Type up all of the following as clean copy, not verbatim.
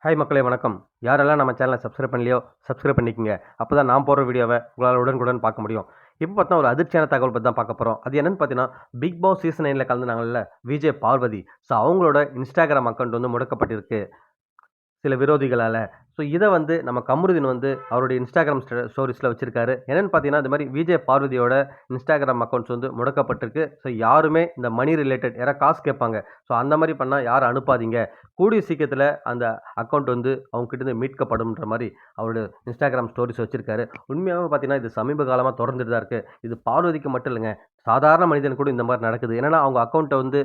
Hi மக்களே வணக்கம். யாரெல்லாம் நம்ம சேனலை சப்ஸ்கிரைப் பண்ணலையோ சப்ஸ்கிரைப் பண்ணிக்கங்க. அப்போ தான் நான் போடுற வீடியோவை உங்களால் உடனுக்குடன் பார்க்க முடியும். இப்போ பார்த்தா ஒரு அதிர்ச்சியான தகவல் பற்றி தான் பார்க்க போகிறோம். அது என்னன்னு பார்த்தீங்கன்னா, பிக் பாஸ் சீசன் 9ல கலந்துனாங்கல்ல விஜய் பார்வதி. ஸோ அவங்களோட இன்ஸ்டாகிராம் அக்கவுண்ட் வந்து முடக்கப்பட்டிருக்கு சில விரோதிகளால. ஸோ இத வந்து நம்ம கமருதீன் வந்து அவருடைய இன்ஸ்டாகிராம் ஸ்டோரீஸ்ல வச்சிருக்காரு. என்னன்னு பார்த்தீங்கன்னா, இந்த மாரி விஜய் பார்வதியோட இன்ஸ்டாகிராம் அக்கவுண்ட்ஸ் வந்து முடக்கப்பட்டிருக்கு. ஸோ யாருமே இந்த மணி ரிலேட்டட் யாராவது காசு கேட்பாங்க. ஸோ அந்த மாரி பண்ணா யாரும் அனுப்பாதீங்க. கூடிய சீக்கிரத்தில அந்த அக்கவுண்ட் வந்து அவங்க கிட்ட இருந்து மீட்கப்படும்ன்ற மாரி அவருடைய இன்ஸ்டாகிராம் ஸ்டோரீஸ் வச்சிருக்காரு. உண்மையாவே பார்த்தீங்கன்னா, இது சமீப காலமா தொடர்ந்துட்டு தான் இருக்கு. இது பார்வதிக்கு மட்டும் இல்லங்க. சாதாரண மனிதனுக்கு கூட இந்த மாரி நடக்குது. என்னன்னா, அவங்க அக்கவுண்ட்ட வந்து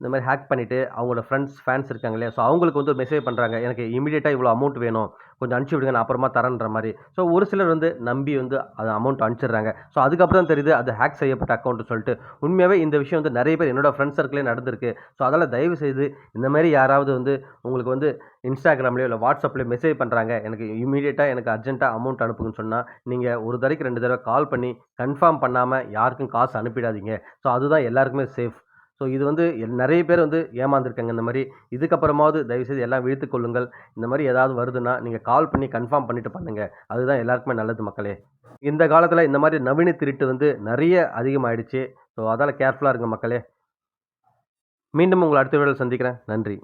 இந்த மாரி ஹேக் பண்ணிட்டு, அவங்களோட ஃபேன்ஸ் இருக்காங்க இல்லையா? ஸோ அவங்களுக்கு வந்து ஒரு மெசேஜ் பண்றாங்க. எனக்கு இம்மீடியட்டா இவ்வளோ அமௌண்ட் வேணும். கொஞ்சம் அனுப்பிச்சு விடுங்க. நான் அப்புறமா தரேன்ற மாரி. ஸோ ஒரு சிலர் வந்து நம்பி வந்து அந்த அமௌண்ட் அனுப்பிச்சிடுறாங்க. ஸோ அதுக்கப்புறம் தான் தெரியுது அது ஹேக் செய்யப்பட்ட அக்கவுண்ட்னு சொல்லிட்டு. உண்மையாவே இந்த விஷயம் வந்து நெறைய பேர் என்னோட ஃப்ரெண்ட்ஸ் சர்க்கிள்லயே நடந்திருக்கு. ஸோ அதனால தயவு செய்து இந்த மாரி யாராவது வந்து உங்களுக்கு வந்து Instagramலயோ இல்ல WhatsAppலயோ மெசேஜ் பண்றாங்க. எனக்கு இம்மீடியட்டா எனக்கு அர்ஜென்ட்டா அமௌண்ட் அனுப்புங்கன்னு சொன்னா, நீங்க ஒரு தடவைக்கு 2 தடவ கால் பண்ணி கன்ஃபார்ம் பண்ணாம யாருக்கும் காசு அனுப்பிடாதீங்க. ஸோ அதுதான் எல்லாருக்குமே சேஃப். ஸோ இது வந்து நெறைய பேர் வந்து ஏமாந்துருக்காங்க இந்த மாரி. இதுக்கப்புறமாவது தயவுசெய்து எல்லாம் விழித்துக் கொள்ளுங்கள். இந்த மாரி ஏதாவது வருதுன்னா, நீங்க கால் பண்ணி கன்ஃபார்ம் பண்ணிட்டு பண்ணுங்க. அதுதான் எல்லாருக்குமே நல்லது மக்களே. இந்த காலத்தில இந்த மாரி நவீன திருட்டு வந்து நெறைய அதிகமாயிடுச்சு. ஸோ அதால கேர்ஃபுல்லா இருங்க மக்களே. மீண்டும் உங்கள அடுத்த வீடியோல சந்திக்கிறேன். நன்றி.